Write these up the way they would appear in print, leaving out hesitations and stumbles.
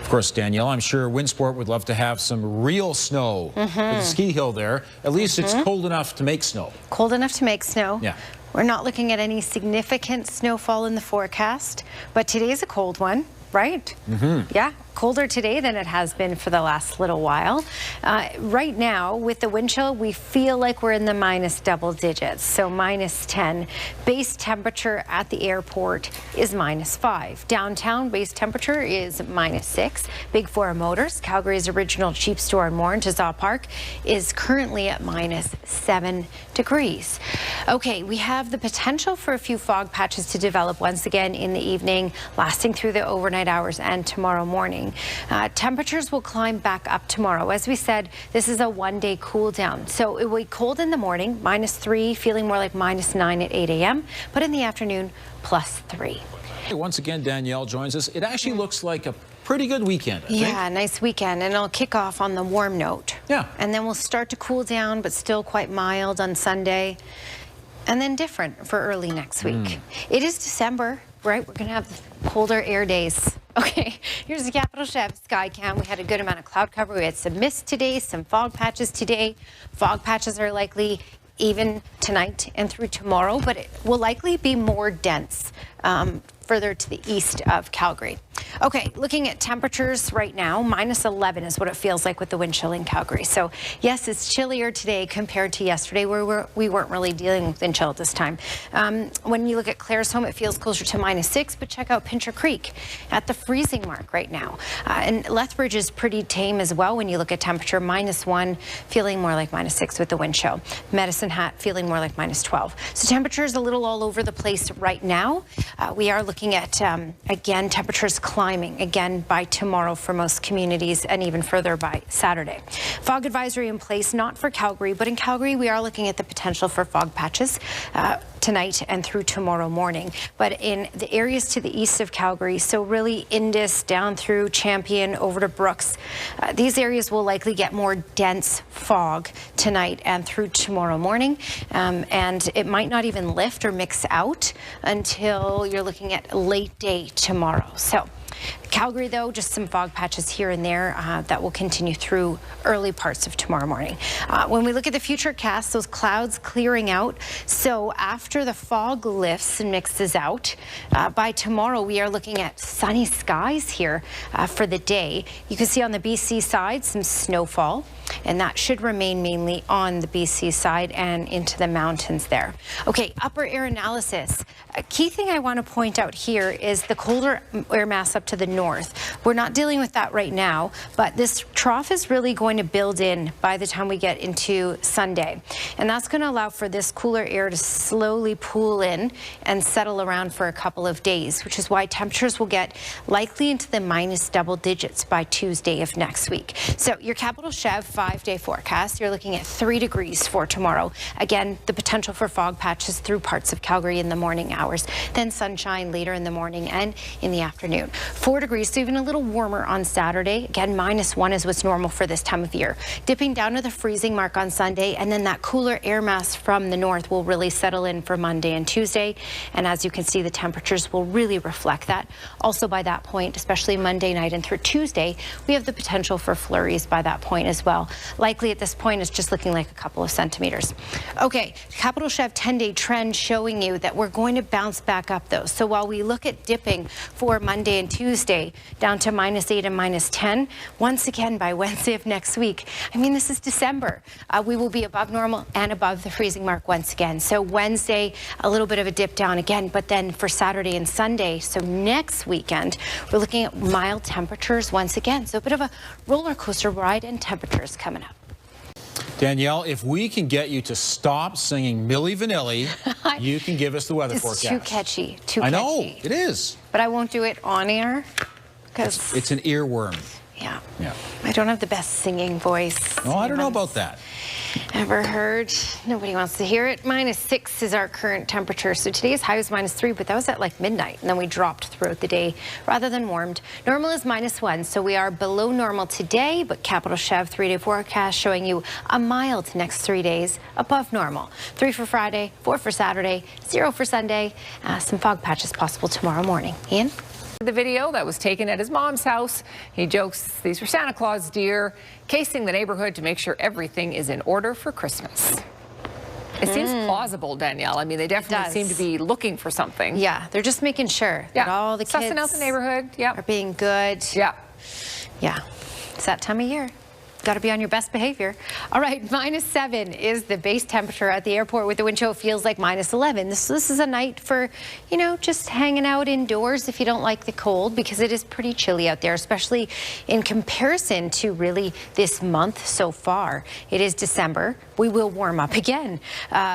Of course, Danielle, I'm sure Windsport would love to have some real snow with the ski hill there. At least it's cold enough to make snow. Cold enough to make snow. Yeah. We're not looking at any significant snowfall in the forecast, but today's a cold one, right? Yeah, colder today than it has been for the last little while. Right now, with the wind chill, we feel like we're in the minus double digits, so minus 10. Base temperature at the airport is minus 5. Downtown base temperature is minus 6. Big Four Motors, Calgary's original cheap store in Warren-Tazaw Park, is currently at minus 7 degrees. Okay, we have the potential for a few fog patches to develop once again in the evening, lasting through the overnight hours and tomorrow morning. Temperatures will climb back up tomorrow. As we said, this is a one-day cool down. So it will be cold in the morning, minus 3, feeling more like minus 9 at 8 a.m., but in the afternoon, plus 3. Once again, Danielle joins us. It actually looks like a pretty good weekend, I think. Yeah, nice weekend, and it'll kick off on the warm note. Yeah. And then we'll start to cool down, but still quite mild on Sunday, and then different for early next week. It is December, right? We're going to have colder air days. Okay, here's the Capital Chef sky cam. We had a good amount of cloud cover. We had some mist today, some fog patches today. Fog patches are likely even tonight and through tomorrow, but it will likely be more dense further to the east of Calgary. Okay, looking at temperatures right now, minus 11 is what it feels like with the wind chill in Calgary. So yes, it's chillier today compared to yesterday where we weren't really dealing with wind chill at this time. When you look at Claresholm, it feels closer to minus 6, but check out Pincher Creek at the freezing mark right now. And Lethbridge is pretty tame as well when you look at temperature, minus 1, feeling more like minus 6 with the wind chill. Medicine Hat feeling more like minus 12. So temperature is a little all over the place right now. We are looking at, again, temperatures climbing again by tomorrow for most communities and even further by Saturday. Fog advisory in place, not for Calgary, but in Calgary we are looking at the potential for fog patches tonight and through tomorrow morning. But in the areas to the east of Calgary, so really Indus down through Champion over to Brooks, these areas will likely get more dense fog tonight and through tomorrow morning. And it might not even lift or mix out until you're looking at late day tomorrow. So Calgary, though, just some fog patches here and there that will continue through early parts of tomorrow morning. When we look at the future cast, those clouds clearing out. So after the fog lifts and mixes out, by tomorrow we are looking at sunny skies here for the day. You can see on the BC side some snowfall, and that should remain mainly on the BC side and into the mountains there. Okay, upper air analysis. A key thing I want to point out here is the colder air mass up to the north. We're not dealing with that right now, but this trough is really going to build in by the time we get into Sunday. And that's going to allow for this cooler air to slowly pool in and settle around for a couple of days, which is why temperatures will get likely into the minus double digits by Tuesday of next week. So your Capital Chev 5-day forecast, you're looking at 3 degrees for tomorrow. Again, the potential for fog patches through parts of Calgary in the morning hours, then sunshine later in the morning and in the afternoon. 4 degrees, so even a little warmer on Saturday. Again, minus 1 is what's normal for this time of year. Dipping down to the freezing mark on Sunday, and then that cooler air mass from the north will really settle in for Monday and Tuesday. And as you can see, the temperatures will really reflect that. Also by that point, especially Monday night and through Tuesday, we have the potential for flurries by that point as well. Likely at this point, it's just looking like a couple of centimeters. Okay, Capital Chev 10-day trend showing you that we're going to bounce back up though. So while we look at dipping for Monday and Tuesday down to minus 8 and minus 10, once again by Wednesday of next week, I mean, this is December. We will be above normal and above the freezing mark once again. So Wednesday, a little bit of a dip down again, but then for Saturday and Sunday, so next weekend, we're looking at mild temperatures once again. So a bit of a roller coaster ride and temperatures coming up. Danielle, if we can get you to stop singing Milli Vanilli, you can give us the weather forecast. It's too catchy, too catchy. I know, it is. But I won't do it on air because it's an earworm. Yeah. Yeah. I don't have the best singing voice. Oh, I don't know about that. Ever heard? Nobody wants to hear it. Minus 6 is our current temperature. So today's high was minus 3, but that was at like midnight. And then we dropped throughout the day rather than warmed. Normal is minus 1. So we are below normal today, but Capital Chev 3-day forecast showing you a mild next 3 days above normal. 3 for Friday, 4 for Saturday, 0 for Sunday. Some fog patches possible tomorrow morning. Ian? The video that was taken at his mom's house. He jokes these were Santa Claus deer, casing the neighborhood to make sure everything is in order for Christmas. It seems plausible, Danielle. I mean, they definitely seem to be looking for something. Yeah, they're just making sure that all the kids sussing out the neighborhood. are being good. Yeah. Yeah, it's that time of year. Got to be on your best behavior. All right, -7 is the base temperature at the airport with the wind chill feels like -11. This is a night for, you know, just hanging out indoors if you don't like the cold, because it is pretty chilly out there, especially in comparison to really this month so far. It is December. We will warm up again.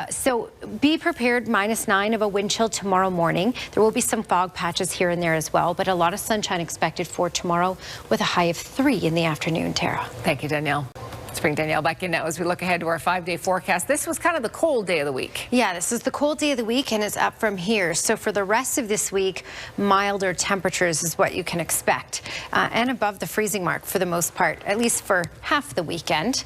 So be prepared. -9 of a wind chill tomorrow morning. There will be some fog patches here and there as well, but a lot of sunshine expected for tomorrow with a high of 3 in the afternoon, Tara. Thank you, Danielle. Let's bring Danielle back in now as we look ahead to our 5-day forecast. This was kind of the cold day of the week. Yeah, this is the cold day of the week, and it's up from here. So for the rest of this week, milder temperatures is what you can expect, and above the freezing mark for the most part, at least for half the weekend.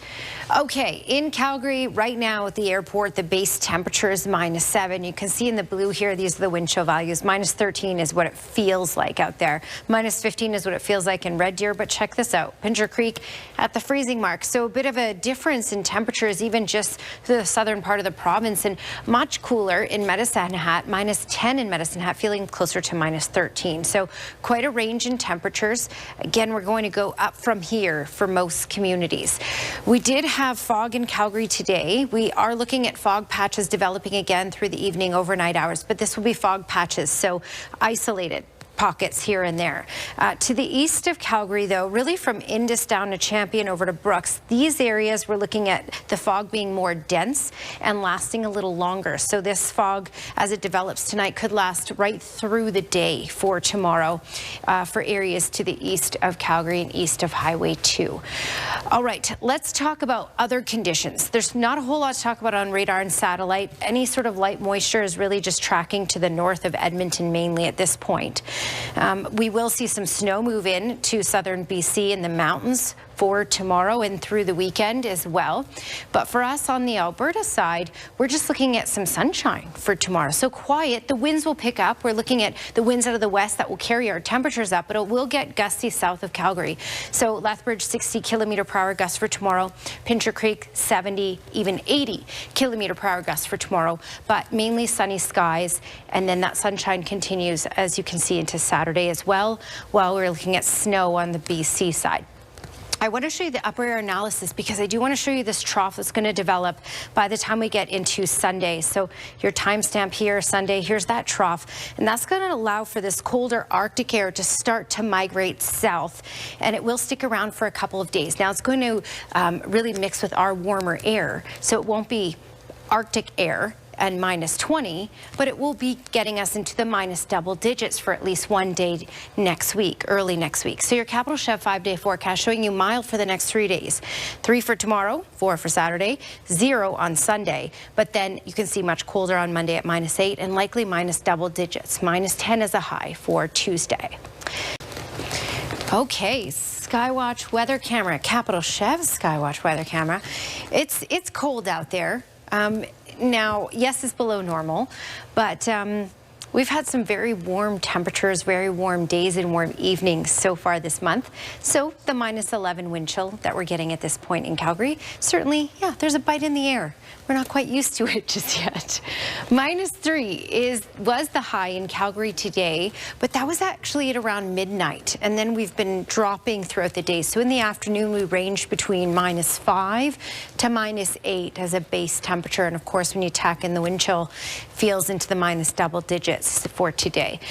Okay, in Calgary right now at the airport, the base temperature is -7. You can see in the blue here, these are the wind chill values. -13 is what it feels like out there. -15 is what it feels like in Red Deer, but check this out. Pincher Creek at the freezing mark. So a bit of a difference in temperatures, even just the southern part of the province, and much cooler in Medicine Hat, -10 in Medicine Hat, feeling closer to -13. So quite a range in temperatures. Again, we're going to go up from here for most communities. We did have fog in Calgary today. We are looking at fog patches developing again through the evening overnight hours, but this will be fog patches, so isolated pockets here and there. To the east of Calgary, though, really from Indus down to Champion over to Brooks, these areas we're looking at the fog being more dense and lasting a little longer. So this fog, as it develops tonight, could last right through the day for tomorrow for areas to the east of Calgary and east of Highway 2. All right, let's talk about other conditions. There's not a whole lot to talk about on radar and satellite. Any sort of light moisture is really just tracking to the north of Edmonton mainly at this point. We will see some snow move in to southern BC in the mountains for tomorrow and through the weekend as well. But for us on the Alberta side, we're just looking at some sunshine for tomorrow. So quiet. The winds will pick up. We're looking at the winds out of the west that will carry our temperatures up, but it will get gusty south of Calgary. So Lethbridge 60 km/h gusts for tomorrow. Pincher Creek 70, even 80 km/h gusts for tomorrow, but mainly sunny skies. And then that sunshine continues, as you can see, into Saturday as well, while we're looking at snow on the BC side. I want to show you the upper air analysis because I do want to show you this trough that's going to develop by the time we get into Sunday. So your timestamp here, Sunday, here's that trough. And that's going to allow for this colder Arctic air to start to migrate south. And it will stick around for a couple of days. Now it's going to really mix with our warmer air. So it won't be Arctic air and -20, but it will be getting us into the minus double digits for at least one day next week, early next week. So your Capital Chev 5-day forecast showing you mild for the next 3 days. 3 for tomorrow, 4 for Saturday, 0 on Sunday. But then you can see much colder on Monday at -8 and likely minus double digits. -10 is a high for Tuesday. Okay, Skywatch weather camera, Capital Chev Skywatch weather camera. It's cold out there. Now, yes, it's below normal, but we've had some very warm temperatures, very warm days and warm evenings so far this month. So the -11 wind chill that we're getting at this point in Calgary, certainly, yeah, there's a bite in the air. We're not quite used to it just yet. -3 was the high in Calgary today, but that was actually at around midnight. And then we've been dropping throughout the day. So in the afternoon, we ranged between -5 to -8 as a base temperature. And of course, when you tack in the wind chill, feels into the minus double digits for today.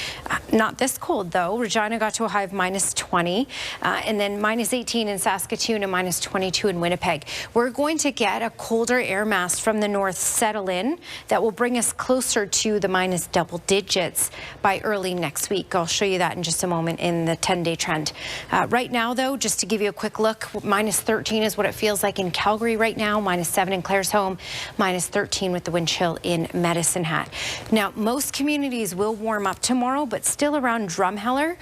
Not this cold though. Regina got to a high of -20, and then -18 in Saskatoon and -22 in Winnipeg. We're going to get a colder air mass from the north settle in that will bring us closer to the minus double digits by early next week. I'll show you that in just a moment in the 10-day trend. Right now though, just to give you a quick look, -13 is what it feels like in Calgary right now, -7 in Claresholm, -13 with the wind chill in Medicine Hat. Now, most communities 30s will warm up tomorrow, but still around Drumheller,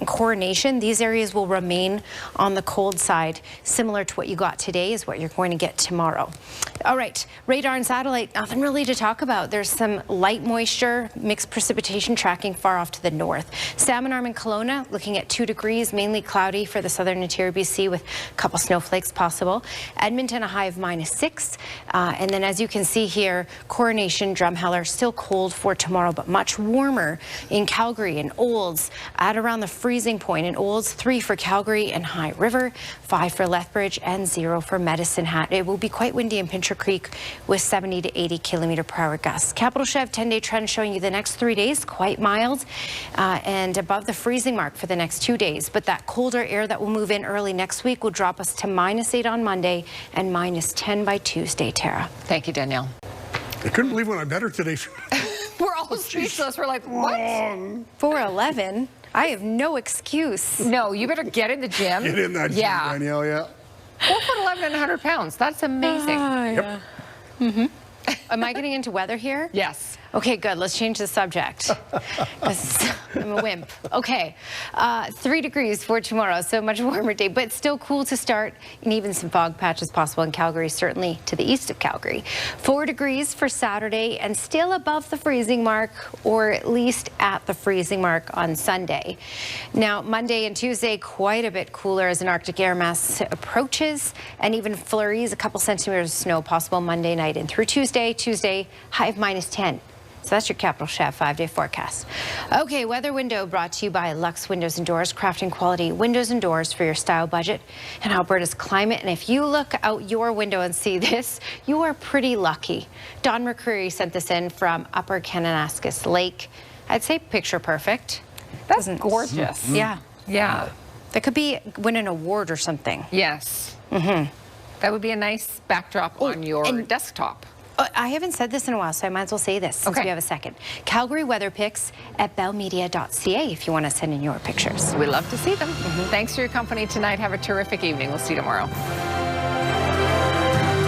Coronation, these areas will remain on the cold side. Similar to what you got today is what you're going to get tomorrow. All right, radar and satellite, nothing really to talk about. There's some light moisture, mixed precipitation tracking far off to the north. Salmon Arm and Kelowna looking at 2 degrees, mainly cloudy for the southern interior BC with a couple snowflakes possible. Edmonton a high of -6. And then as you can see here, Coronation, Drumheller still cold for tomorrow, but much warmer in Calgary and Olds at around the freezing point. In Olds, 3 for Calgary and High River, 5 for Lethbridge, and 0 for Medicine Hat. It will be quite windy in Pincher Creek with 70 to 80 km/h gusts. Capital Chev 10-day trend showing you the next 3 days quite mild and above the freezing mark for the next 2 days. But that colder air that will move in early next week will drop us to -8 on Monday and -10 by Tuesday, Tara. Thank you, Danielle. I couldn't believe when I met her today. We're all speechless. We're like, what? 411. I have no excuse. No, you better get in the gym. Get in that gym, Danielle, yeah. 4'11" and 100 pounds. That's amazing. Yep. Am I getting into weather here? Yes. Okay, good. Let's change the subject. 'Cause I'm a wimp. Okay, 3 degrees for tomorrow, so much warmer day, but still cool to start, and even some fog patches possible in Calgary, certainly to the east of Calgary. 4 degrees for Saturday, and still above the freezing mark, or at least at the freezing mark on Sunday. Now, Monday and Tuesday, quite a bit cooler as an Arctic air mass approaches, and even flurries, a couple centimeters of snow possible Monday night and through Tuesday. Tuesday, high of -10. So that's your Capital Chev 5-day forecast. Okay, weather window brought to you by Lux Windows and Doors, crafting quality windows and doors for your style budget and Alberta's climate. And if you look out your window and see this, you are pretty lucky. Don McCreary sent this in from Upper Kananaskis Lake. I'd say picture perfect. That's gorgeous. Yeah. Yeah. That could be win an award or something. Yes. That would be a nice backdrop on your desktop. I haven't said this in a while, so I might as well say this since we have a second. Calgary weather pics at bellmedia.ca if you want to send in your pictures. We love to see them. Thanks for your company tonight. Have a terrific evening. We'll see you tomorrow.